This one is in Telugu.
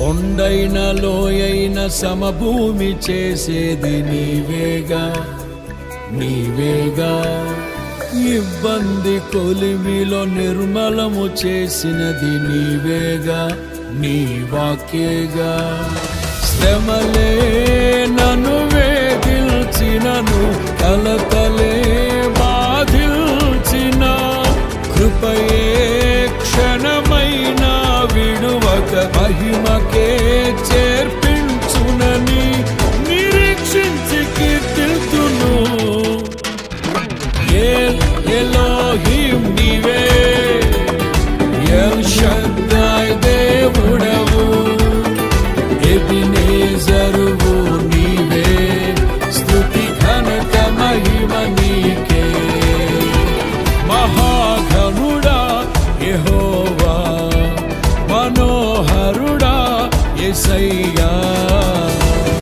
కొండైన లోయైన సమభూమి చేసేది నీవేగా నీవేగా. ఇబ్బంది కొలిమిలో నిర్మలము చేసినది నీవేగా నీ వాక్యేగా. శ్రమలే నన్ను వేధిల్చినను, కలతలే బాధిల్చిన, కృపయే క్షణమైన విడువక మహిమకే చేర్పించునని నిరీక్షించి కీర్తిల్తును. ఎలోహిం నీవే, ఎల్ షద్దాయ్ దేవుడవు, ఎబినేజరువు నీవే, స్తుతి ఘనత మహిమ నీకే. మహాఘనుడా యెహోవా, మనోహరుడా యేసయ్యా.